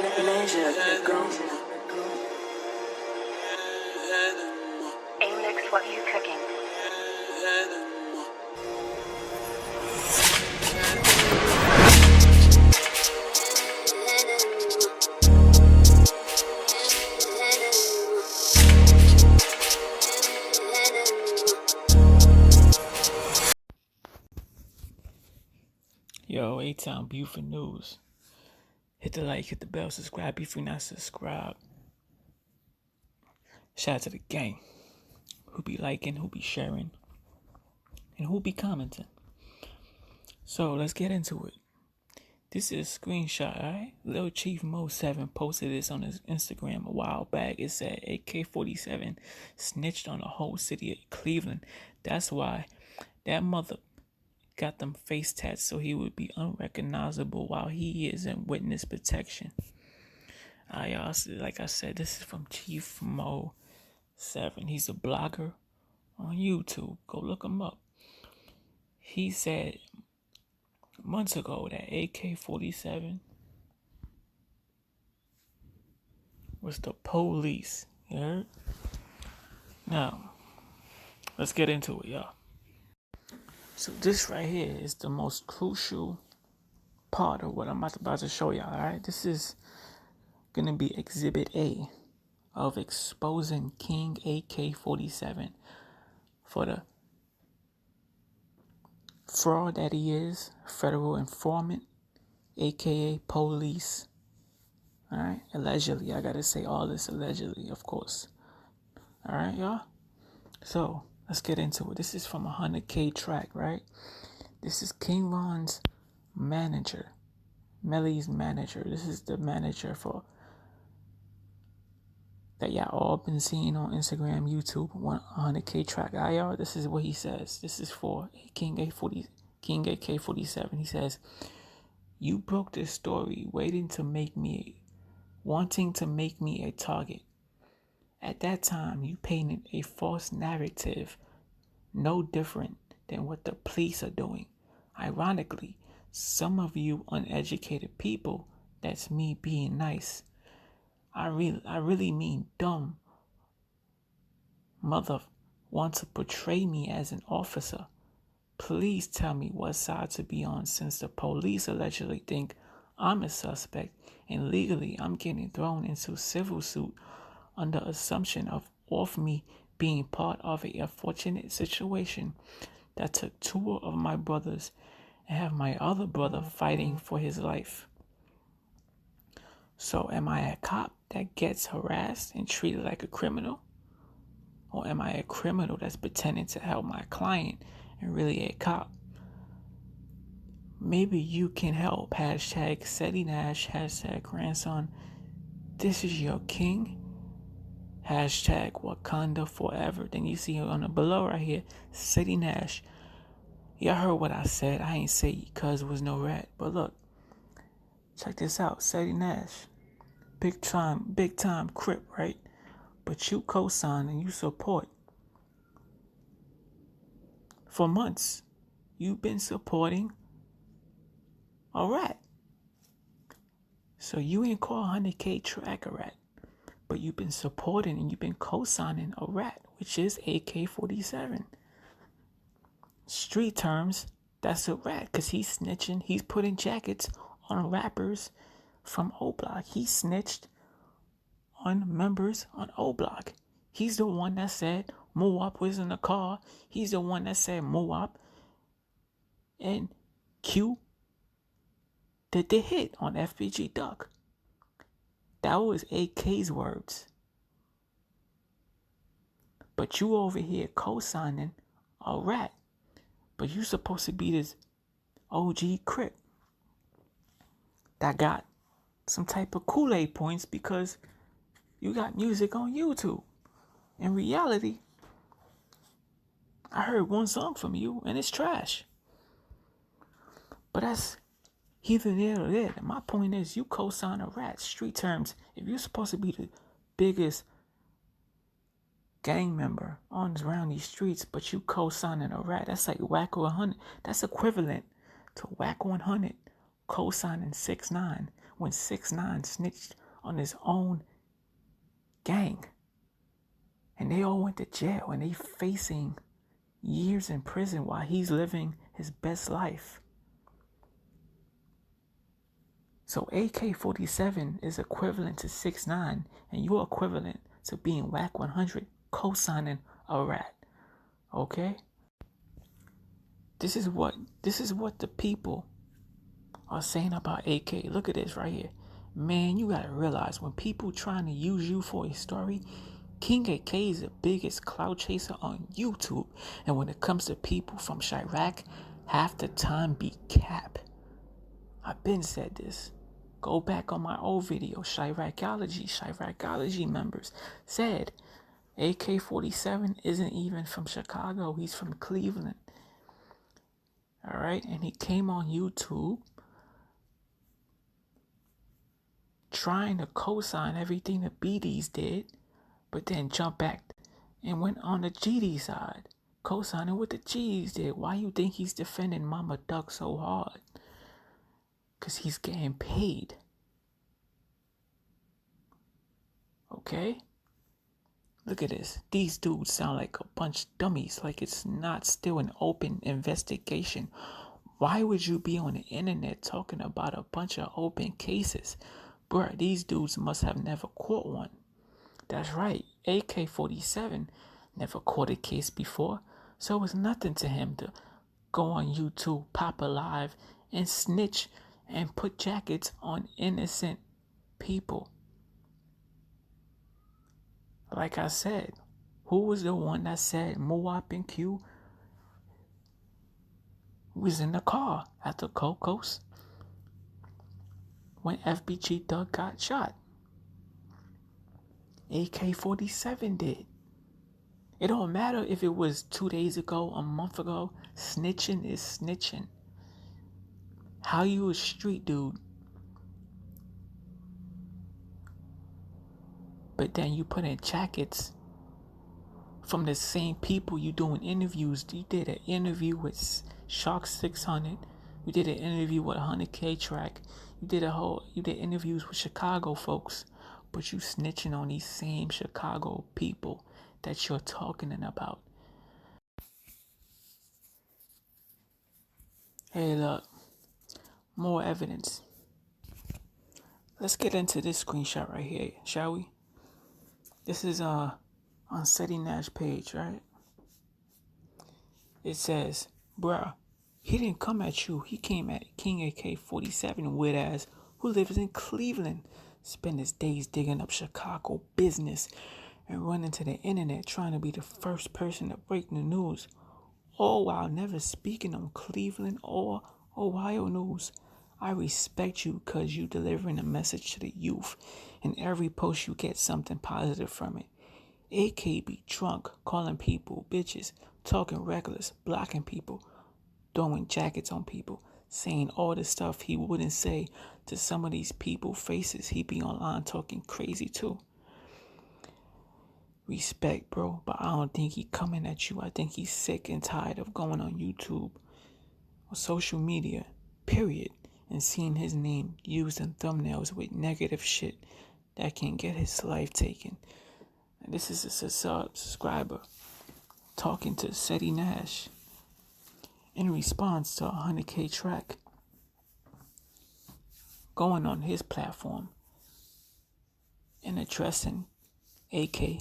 Measure the goal. A-Mix, what you cooking? Yo, A-Town Buford News. Hit the like, hit the bell, subscribe if you're not subscribed. Shout out to the gang. Who be liking, who be sharing, and who be commenting. So let's get into it. This is a screenshot, alright? Lil Chief MOE7 posted this on his Instagram a while back. It said AK-47 snitched on the whole city of Cleveland. That's why that mother got them face tats so he would be unrecognizable while he is in witness protection. Y'all, like I said, this is from Chief MOE7. He's a blogger on YouTube. Go look him up. He said months ago that AK-47 was the police. You heard? Now, let's get into it, y'all. So this right here is the most crucial part of what I'm about to show y'all, alright? This is gonna be Exhibit A of exposing King AK-47 for the fraud that he is, federal informant, aka police. Alright, allegedly. I gotta say all this allegedly, of course. Alright, y'all? So let's get into it. This is from a 100K track, right? This is King Von's manager, Melly's manager. This is the manager for that y'all all been seeing on Instagram, YouTube, 100K track. Y'all, this is what he says. This is for King AK-47. He says, "You broke this story, wanting to make me a target. At that time, you painted a false narrative, no different than what the police are doing. Ironically, some of you uneducated people, that's me being nice. I really mean dumb mother want to portray me as an officer. Please tell me what side to be on, since the police allegedly think I'm a suspect and legally I'm getting thrown into civil suit under assumption of me being part of a unfortunate situation that took two of my brothers and have my other brother fighting for his life. So am I a cop that gets harassed and treated like a criminal? Or am I a criminal that's pretending to help my client and really a cop? Maybe you can help. Hashtag CEDDY NASH. Hashtag grandson. This is your king. Hashtag Wakanda forever." Then you see on the below right here, CEDDY NASH. Y'all heard what I said. I ain't say cuz was no rat. But look, check this out. CEDDY NASH. Big time Crip, right? But you co-sign and you support. For months, you've been supporting a rat. So you ain't call 100K track a rat, but you've been supporting and you've been co-signing a rat, which is AK-47. Street terms, that's a rat, because he's snitching. He's putting jackets on rappers from O Block. He snitched on members on O Block. He's the one that said MOE was in the car. He's the one that said MOE and Q did the hit on FBG Duck. That was AK's words. But you over here co-signing a rat. But you supposed to be this OG Crip that got some type of Kool-Aid points because you got music on YouTube. In reality, I heard one song from you and it's trash. But that's either there or there. My point is, you co-sign a rat. Street terms, if you're supposed to be the biggest gang member on around these streets, but you co-signing a rat, that's like whack 100. That's equivalent to whack 100 co-signing 6ix9ine when 6ix9ine snitched on his own gang. And they all went to jail and they facing years in prison while he's living his best life. So AK-47 is equivalent to 6ix9ine, and you're equivalent to being Whack 100 co-signing a rat. Okay? This is what the people are saying about AK. Look at this right here. Man, you gotta realize when people trying to use you for a story, King AK is the biggest clout chaser on YouTube. And when it comes to people from Chirac, half the time be cap. I've been said this. Go back on my old video, Chiracology members said AK-47 isn't even from Chicago, he's from Cleveland. Alright, and he came on YouTube trying to co-sign everything the BDs did, but then jumped back and went on the GD side, co-signing what the G's did. Why you think he's defending Mama Duck so hard? Because he's getting paid. Okay? Look at this. These dudes sound like a bunch of dummies, like it's not still an open investigation. Why would you be on the internet talking about a bunch of open cases? Bruh, these dudes must have never caught one. That's right, AK-47 never caught a case before, so it was nothing to him to go on YouTube, pop a live, and snitch and put jackets on innocent people. Like I said, who was the one that said Moab and Q was in the car at the Cocos when FBG Doug got shot? AK-47 did. It don't matter if it was 2 days ago, a month ago. Snitching is snitching. How you a street dude, but then you put in jackets from the same people you doing interviews. You did an interview with Shark 600. You did an interview with 100K Track. You did interviews with Chicago folks, but you snitching on these same Chicago people that you're talking about. Hey, look, more evidence. Let's get into this screenshot right here, shall we? This is on CEDDY NASH page, right? It says, bruh, he didn't come at you. He came at King AK-47, weird ass, who lives in Cleveland, spend his days digging up Chicago business and running to the internet trying to be the first person to break the news, all while never speaking on Cleveland or Ohio news. I respect you because you delivering a message to the youth. In every post you get something positive from it. AK be drunk, calling people bitches, talking reckless, blocking people, throwing jackets on people, saying all the stuff he wouldn't say to some of these people faces. He be online talking crazy too. Respect, bro, but I don't think he coming at you. I think he's sick and tired of going on YouTube or social media, period, and seeing his name used in thumbnails with negative shit that can get his life taken. And this is a subscriber talking to CEDDY NASH in response to 100K Track going on his platform and addressing AK,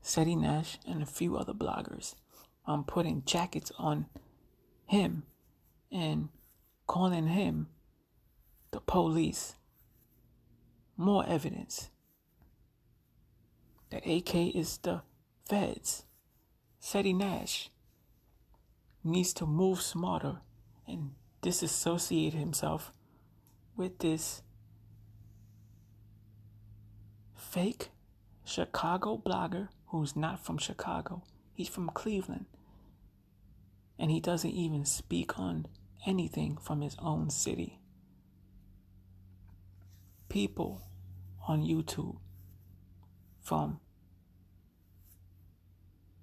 CEDDY NASH, and a few other bloggers. I'm putting jackets on him and calling him the police. More evidence that AK is the feds. CEDDY NASH needs to move smarter and disassociate himself with this fake Chicago blogger who's not from Chicago. He's from Cleveland. And he doesn't even speak on anything from his own city. People on YouTube from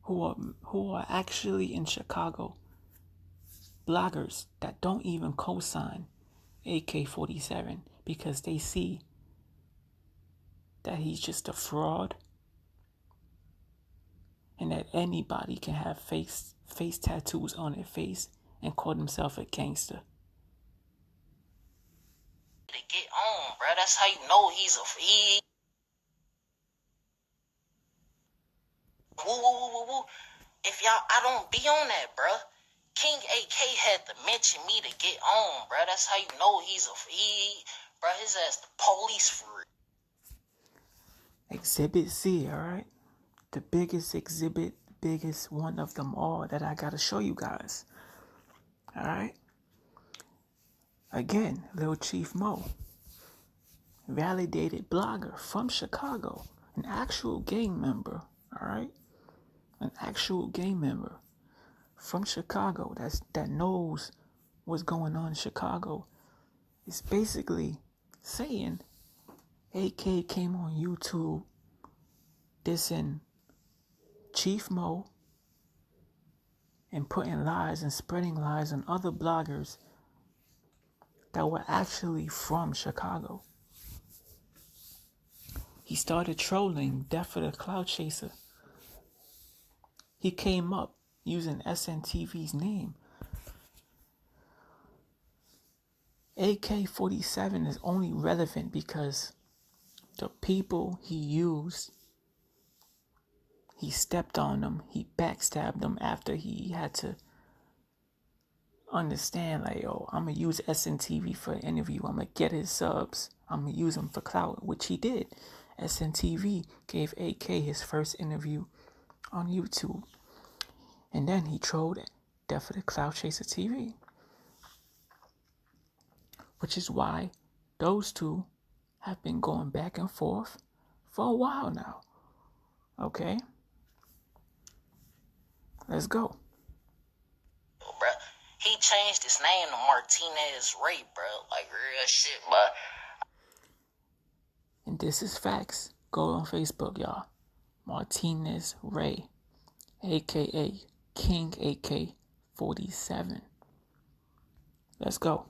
who are actually in Chicago, bloggers that don't even co-sign AK-47 because they see that he's just a fraud and that anybody can have face tattoos on their face and call themselves a gangster. To get on, bro. That's how you know he's a he. Woo, woo, woo, woo, woo. If y'all, I don't be on that, bro. King AK had to mention me to get on, bro. That's how you know he's a he, bro. His ass the police for real. Exhibit C, alright? The biggest exhibit, biggest one of them all that I gotta show you guys. Alright? Again, Lil Chief Mo. Validated blogger from Chicago. An actual gang member, alright? An actual gang member from Chicago that knows what's going on in Chicago. It's basically saying AK came on YouTube dissing Chief Mo and putting lies and spreading lies on other bloggers that were actually from Chicago. He started trolling Death of the Cloud Chaser. He came up using SNTV's name. AK-47 is only relevant because the people he used, he stepped on them, he backstabbed them after he had to understand, like, yo, I'm going to use SNTV for an interview. I'm going to get his subs. I'm going to use him for clout, which he did. SNTV gave AK his first interview on YouTube. And then he trolled Death of the Cloud Chaser TV. Which is why those two have been going back and forth for a while now. Okay? Let's go. Bro, he changed his name to Martinez Ray, bro. Like real shit, bro. And this is facts. Go on Facebook, y'all. Martinez Ray, aka King AK-47. Let's go.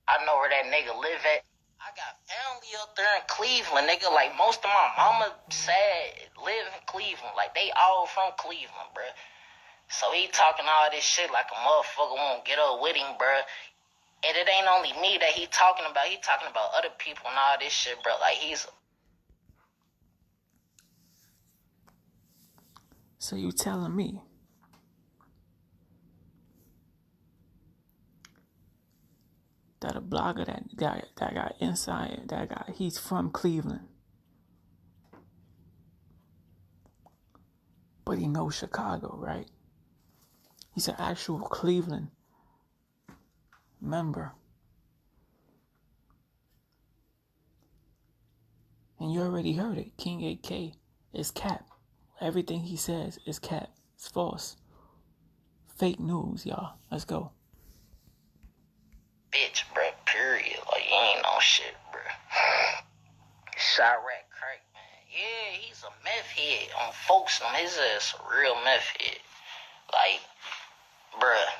I know where that nigga live at. I got family up there in Cleveland, nigga. Like, most of my mama said live in Cleveland. Like, they all from Cleveland, bruh. So he talking all this shit like a motherfucker won't get up with him, bruh. And it ain't only me that he talking about. He talking about other people and all this shit, bruh. Like, he's... So you telling me that a blogger that got inside, he's from Cleveland, but he knows Chicago, right? He's an actual Cleveland member. And you already heard it. King AK is cap. Everything he says is cap. It's false. Fake news, y'all. Let's go. Bitch, bruh. Period. Like, he ain't no shit, bruh. Chirac crack, man. Yeah, he's a meth head. On folks, on his ass, a real meth head. Like, bruh.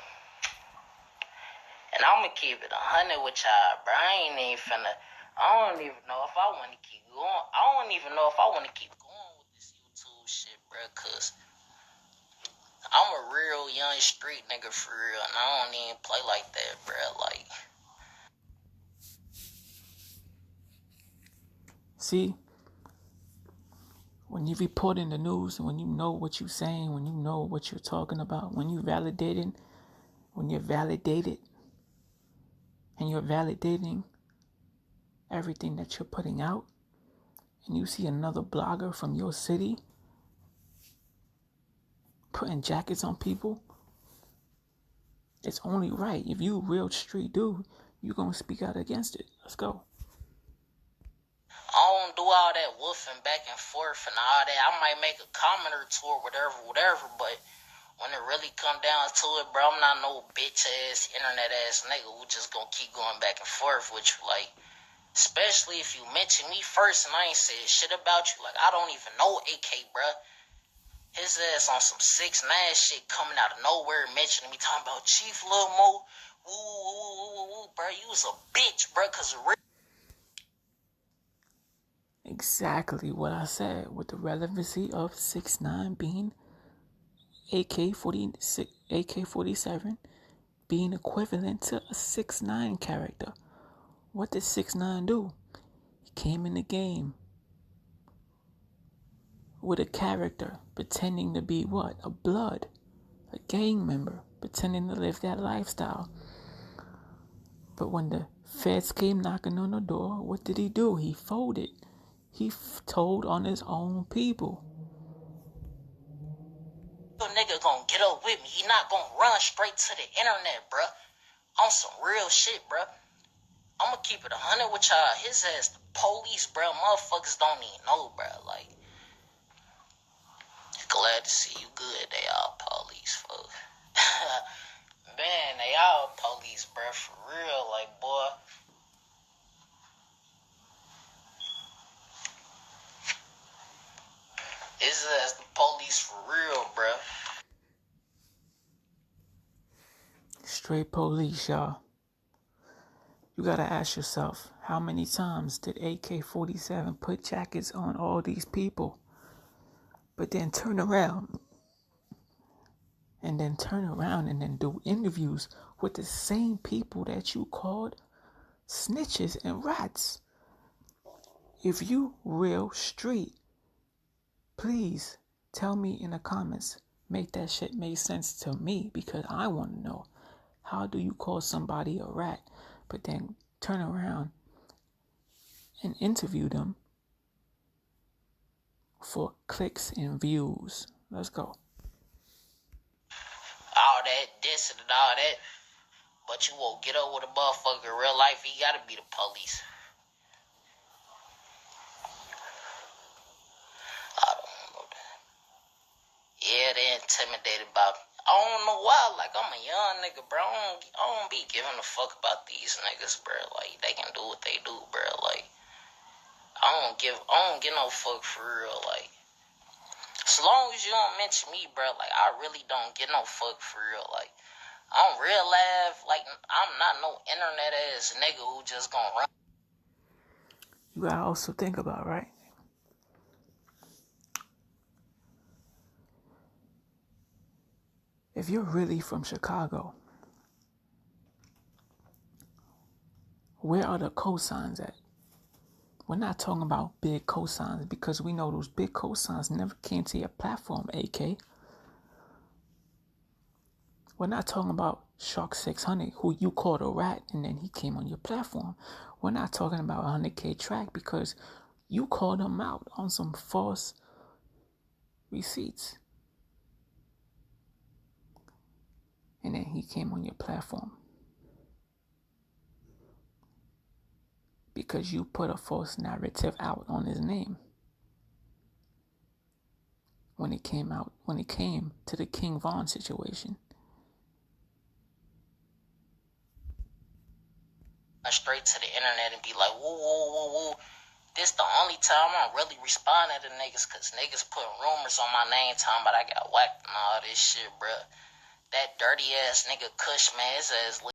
And I'm gonna keep it 100 with y'all, bruh. I don't even know if I want to keep going. I don't even know if I want to keep going with this YouTube shit, bruh, cause I'm a real young street nigga for real, and I don't even play like that, bruh. Like, see, when you report in the news, when you know what you're saying, when you know what you're talking about, when you're validated, and you're validating everything that you're putting out, and you see another blogger from your city putting jackets on people, it's only right. If you a real street dude, you gonna speak out against it. Let's go. I don't do all that woofing back and forth and all that. I might make a comment or two or whatever, but when it really come down to it, bro, I'm not no bitch-ass, internet-ass nigga who just gonna keep going back and forth with you, like, especially if you mention me first and I ain't said shit about you. Like, I don't even know AK, bro. His ass on some 6ix9ine shit coming out of nowhere, mentioning me, talking about Chief Lil Mo, woo, woo, woo, woo, woo. bro. You was a bitch, bro, because Exactly what I said with the relevancy of 6ix9ine being AK-47 being equivalent to a 6ix9ine character. What did 6ix9ine do? He came in the game with a character pretending to be what? A blood, a gang member, pretending to live that lifestyle. But when the feds came knocking on the door, what did he do? He folded. He told on his own people. Your nigga gonna get up with me. He not gonna run straight to the internet, bruh. On some real shit, bruh. I'ma keep it 100 with y'all. His ass, the police, bruh. Motherfuckers don't even know, bruh. Like, glad to see you good. They all police, folks. Man, they all police, bruh. For real, like, boy. His ass, the police for real, bruh. Straight police, y'all. You gotta ask yourself, how many times did AK-47 put jackets on all these people, but then turn around and then do interviews with the same people that you called snitches and rats? If you real street, please tell me in the comments. Make that shit make sense to me, because I want to know, how do you call somebody a rat but then turn around and interview them for clicks and views? Let's go. All that, this and all that. But you won't get up with a motherfucker in real life. He gotta be the police. I don't know that. Yeah, they intimidated about me. I don't know why. Like, I'm a young nigga, bro. I don't be giving a fuck about these niggas, bro. Like, they can do what they do, bro. Like, I don't give no fuck for real. Like, as long as you don't mention me, bro, like, I really don't get no fuck for real. Like, I don't real life, like, I'm not no internet ass nigga who just gonna run. You gotta also think about, right? If you're really from Chicago, where are the cosigns at? We're not talking about big cosigns, because we know those big cosigns never came to your platform, AK. We're not talking about Shark 600, who you called a rat and then he came on your platform. We're not talking about 100K Track, because you called him out on some false receipts. And then he came on your platform because you put a false narrative out on his name. When it came to the King Von situation. Straight to the internet and be like, woo, woo, woo, woo. This the only time I'm really responding to niggas, because niggas put rumors on my name talking about I got whacked and all this shit, bruh. That dirty ass nigga Kush, man, his ass